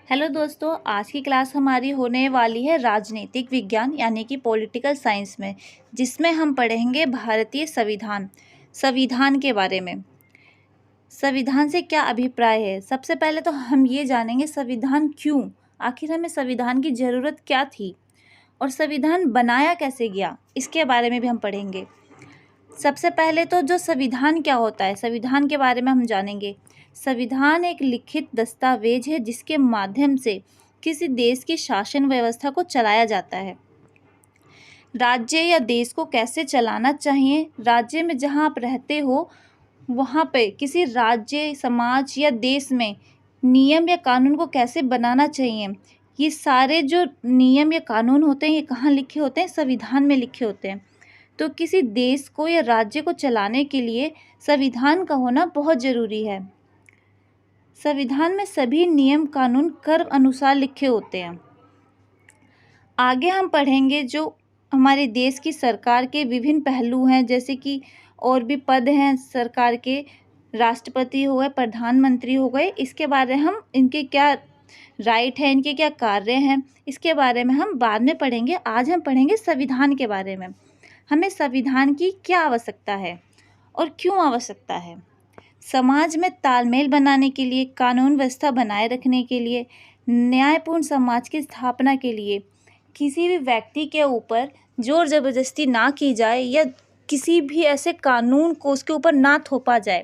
Hello दोस्तों, आज की क्लास हमारी होने वाली है राजनीतिक विज्ञान यानी कि पॉलिटिकल साइंस में, जिसमें हम पढ़ेंगे भारतीय संविधान के बारे में। संविधान से क्या अभिप्राय है? सबसे पहले तो हम ये जानेंगे संविधान क्यों, आखिर हमें संविधान की ज़रूरत क्या थी और संविधान बनाया कैसे गया, इसके बारे में भी हम पढ़ेंगे। सबसे पहले तो जो संविधान क्या होता है, संविधान के बारे में हम जानेंगे। संविधान एक लिखित दस्तावेज है जिसके माध्यम से किसी देश की शासन व्यवस्था को चलाया जाता है। राज्य या देश को कैसे चलाना चाहिए, राज्य में जहाँ आप रहते हो वहाँ पे किसी राज्य, समाज या देश में नियम या कानून को कैसे बनाना चाहिए, ये सारे जो नियम या कानून होते हैं ये कहाँ लिखे होते हैं? संविधान में लिखे होते हैं। तो किसी देश को या राज्य को चलाने के लिए संविधान का होना बहुत ज़रूरी है। संविधान में सभी नियम कानून कर्म अनुसार लिखे होते हैं। आगे हम पढ़ेंगे जो हमारे देश की सरकार के विभिन्न पहलू हैं, जैसे कि और भी पद हैं सरकार के, राष्ट्रपति हो गए, प्रधानमंत्री हो गए, इसके बारे में हम इनके क्या राइट है, इनके क्या कार्य हैं, इसके बारे में हम बाद में पढ़ेंगे। आज हम पढ़ेंगे संविधान के बारे में। हमें संविधान की क्या आवश्यकता है और क्यों आवश्यकता है? समाज में तालमेल बनाने के लिए, कानून व्यवस्था बनाए रखने के लिए, न्यायपूर्ण समाज की स्थापना के लिए, किसी भी व्यक्ति के ऊपर जोर ज़बरदस्ती ना की जाए या किसी भी ऐसे कानून को उसके ऊपर ना थोपा जाए।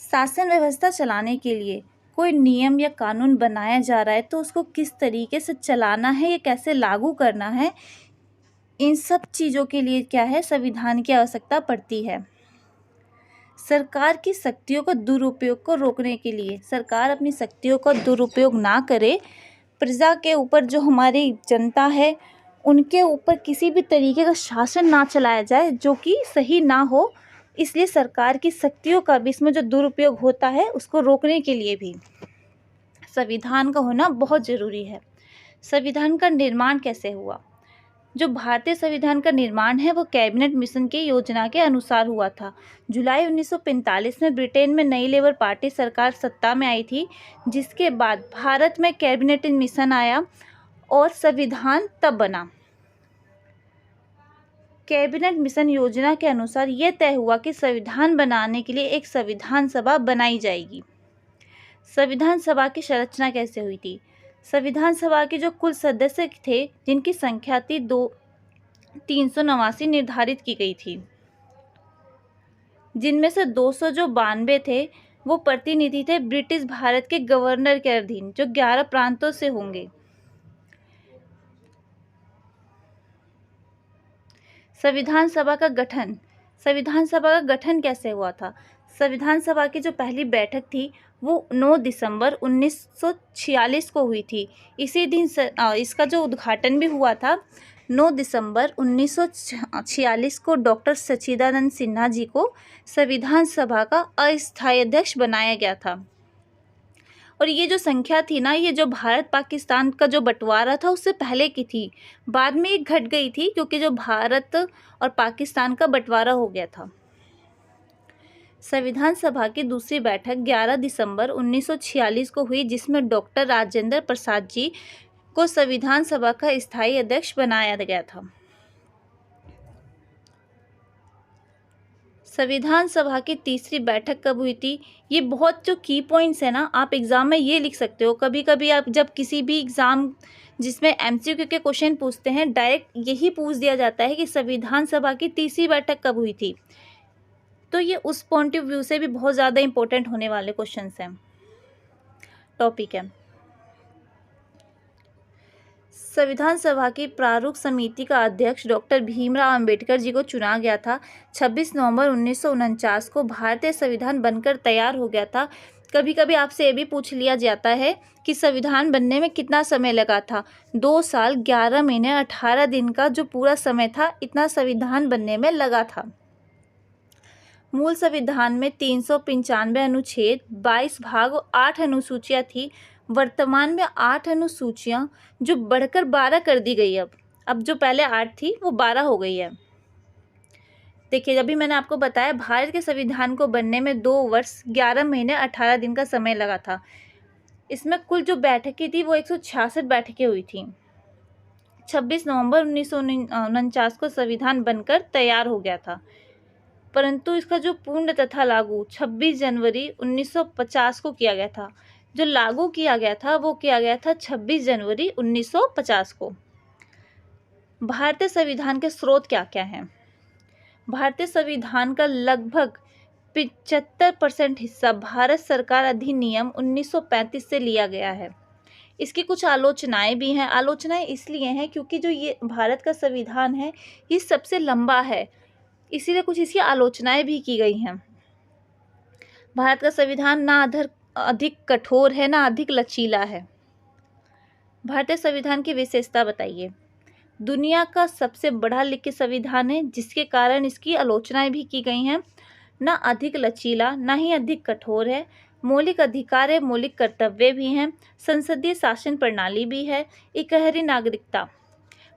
शासन व्यवस्था चलाने के लिए कोई नियम या कानून बनाया जा रहा है तो उसको किस तरीके से चलाना है या कैसे लागू करना है, इन सब चीज़ों के लिए क्या है, संविधान की आवश्यकता पड़ती है। सरकार की शक्तियों को दुरुपयोग को रोकने के लिए, सरकार अपनी शक्तियों का दुरुपयोग ना करे, प्रजा के ऊपर जो हमारी जनता है उनके ऊपर किसी भी तरीके का शासन ना चलाया जाए जो कि सही ना हो, इसलिए सरकार की शक्तियों का भी इसमें जो दुरुपयोग होता है उसको रोकने के लिए भी संविधान का होना बहुत ज़रूरी है। संविधान का निर्माण कैसे हुआ? जो भारतीय संविधान का निर्माण है वो कैबिनेट मिशन की योजना के अनुसार हुआ था। जुलाई 1945 में ब्रिटेन में नई लेबर पार्टी सरकार सत्ता में आई थी, जिसके बाद भारत में कैबिनेट मिशन आया और संविधान तब बना। कैबिनेट मिशन योजना के अनुसार यह तय हुआ कि संविधान बनाने के लिए एक संविधान सभा बनाई जाएगी। संविधान सभा की संरचना कैसे हुई थी? संविधान सभा के जो कुल सदस्य थे, जिनकी संख्या थी 389 निर्धारित की गई थी, जिनमें से 292 थे वो प्रतिनिधि थे ब्रिटिश भारत के गवर्नर के अधीन, जो 11 प्रांतों से होंगे। संविधान सभा का गठन, संविधान सभा का गठन कैसे हुआ था? संविधान सभा की जो पहली बैठक थी वो 9 दिसंबर 1946 को हुई थी। इसी दिन इसका जो उद्घाटन भी हुआ था। 9 दिसंबर 1946 को डॉक्टर सच्चिदानंद सिन्हा जी को संविधान सभा का अस्थायी अध्यक्ष बनाया गया था। और ये जो संख्या थी ना, ये जो भारत पाकिस्तान का जो बंटवारा था उससे पहले की थी, बाद में ये घट गई थी क्योंकि जो भारत और पाकिस्तान का बंटवारा हो गया था। संविधान सभा की दूसरी बैठक 11 दिसंबर 1946 को हुई, जिसमें डॉक्टर राजेंद्र प्रसाद जी को संविधान सभा का स्थायी अध्यक्ष बनाया गया था। संविधान सभा की तीसरी बैठक कब हुई थी? ये बहुत जो की पॉइंट्स है ना, आप एग्ज़ाम में ये लिख सकते हो। कभी कभी आप जब किसी भी एग्ज़ाम जिसमें एमसीक्यू के क्वेश्चन पूछते हैं, डायरेक्ट यही पूछ दिया जाता है कि संविधान सभा की तीसरी बैठक कब हुई थी। तो ये उस पॉइंट ऑफ व्यू से भी बहुत ज़्यादा इंपॉर्टेंट होने वाले क्वेश्चंस हैं, टॉपिक है। संविधान सभा की प्रारूप समिति का अध्यक्ष डॉक्टर भीमराव अंबेडकर जी को चुना गया था। 26 नवंबर 1949 को भारतीय संविधान बनकर तैयार हो गया था। कभी कभी आपसे ये भी पूछ लिया जाता है कि संविधान बनने में कितना समय लगा था। 2 साल 11 महीने 18 दिन का जो पूरा समय था, इतना संविधान बनने में लगा था। मूल संविधान में 395 अनुच्छेद, 22 भाग और 8 अनुसूचियाँ थी। वर्तमान में 8 अनुसूचियाँ जो बढ़कर 12 कर दी गई। अब जो पहले 8 थी वो 12 हो गई है। देखिए, अभी मैंने आपको बताया भारत के संविधान को बनने में 2 वर्ष 11 महीने 18 दिन का समय लगा था। इसमें कुल जो बैठकें थी वो 166 बैठकें हुई थी। 26 नवंबर 1949 को संविधान बनकर तैयार हो गया था, परंतु इसका जो पूर्ण तथा लागू 26 जनवरी 1950 को किया गया था। जो लागू किया गया था वो किया गया था 26 जनवरी 1950 को। भारतीय संविधान के स्रोत क्या क्या हैं? भारतीय संविधान का लगभग 75% हिस्सा भारत सरकार अधिनियम 1935 से लिया गया है। इसकी कुछ आलोचनाएं भी हैं। आलोचनाएं इसलिए हैं क्योंकि जो ये भारत का संविधान है ये सबसे लंबा है, इसीलिए कुछ इसकी आलोचनाएं भी की गई हैं। भारत का संविधान ना अधिक कठोर है ना अधिक लचीला है। भारतीय संविधान की विशेषता बताइए। दुनिया का सबसे बड़ा लिखित संविधान है, जिसके कारण इसकी आलोचनाएं भी की गई हैं। ना अधिक लचीला ना ही अधिक कठोर है। मौलिक अधिकार है, मौलिक कर्तव्य भी हैं, संसदीय शासन प्रणाली भी है, इकहरी नागरिकता,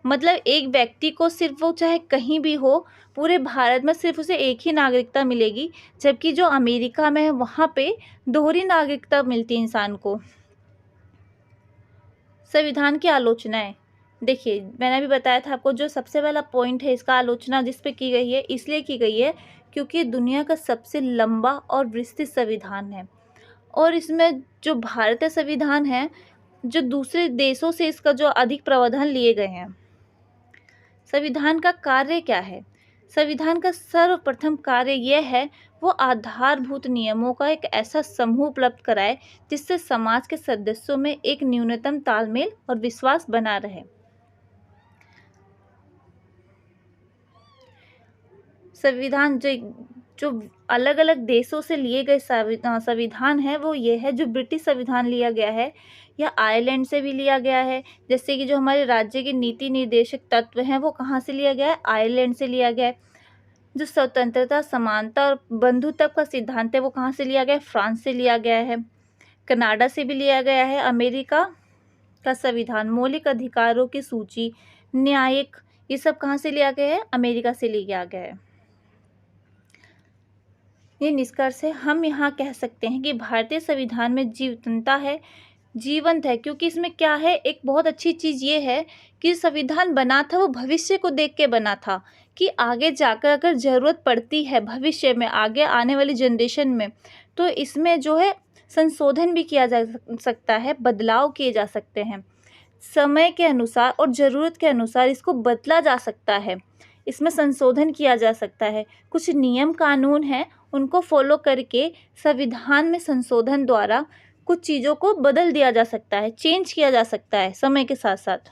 मतलब एक व्यक्ति को सिर्फ वो चाहे कहीं भी हो पूरे भारत में सिर्फ उसे एक ही नागरिकता मिलेगी, जबकि जो अमेरिका में है वहाँ पे दोहरी नागरिकता मिलती है इंसान को। संविधान की आलोचनाएं देखिए, मैंने अभी बताया था आपको, जो सबसे पहला पॉइंट है इसका आलोचना जिस पे की गई है इसलिए की गई है क्योंकि दुनिया का सबसे लंबा और विस्तृत संविधान है, और इसमें जो भारतीय संविधान है जो दूसरे देशों से इसका जो अधिक प्रावधान लिए गए हैं। संविधान का कार्य क्या है? संविधान का सर्वप्रथम कार्य यह है वो आधारभूत नियमों का एक ऐसा समूह उपलब्ध कराए जिससे समाज के सदस्यों में एक न्यूनतम तालमेल और विश्वास बना रहे। संविधान जो अलग अलग देशों से लिए गए संविधान है वो ये है, जो ब्रिटिश संविधान लिया गया है या आयरलैंड से भी लिया गया है। जैसे कि जो हमारे राज्य के नीति निर्देशक तत्व हैं वो कहाँ से लिया गया है? आयरलैंड से लिया गया है। जो स्वतंत्रता, समानता और बंधुत्व का सिद्धांत है वो कहाँ से लिया गया है? फ्रांस से लिया गया है। कनाडा से भी लिया गया है। अमेरिका का संविधान, मौलिक अधिकारों की सूची, न्यायिक, ये सब कहाँ से लिया गया है? अमेरिका से लिया गया है। ये निष्कर्ष है, हम यहाँ कह सकते हैं कि भारतीय संविधान में जीवंत है क्योंकि इसमें क्या है, एक बहुत अच्छी चीज़ ये है कि संविधान बना था वो भविष्य को देख के बना था कि आगे जाकर अगर ज़रूरत पड़ती है भविष्य में, आगे आने वाली जनरेशन में, तो इसमें जो है संशोधन भी किया जा सकता है, बदलाव किए जा सकते हैं समय के अनुसार और ज़रूरत के अनुसार इसको बदला जा सकता है, इसमें संशोधन किया जा सकता है। कुछ नियम कानून हैं उनको फॉलो करके संविधान में संशोधन द्वारा कुछ चीज़ों को बदल दिया जा सकता है, चेंज किया जा सकता है समय के साथ साथ।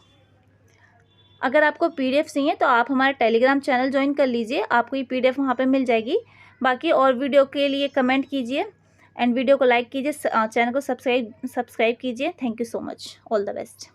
अगर आपको पीडीएफ चाहिए तो आप हमारा टेलीग्राम चैनल ज्वाइन कर लीजिए, आपको ये पीडीएफ वहाँ पे मिल जाएगी। बाकी और वीडियो के लिए कमेंट कीजिए एंड वीडियो को लाइक कीजिए, चैनल को सब्सक्राइब कीजिए। Thank you so much, all the best.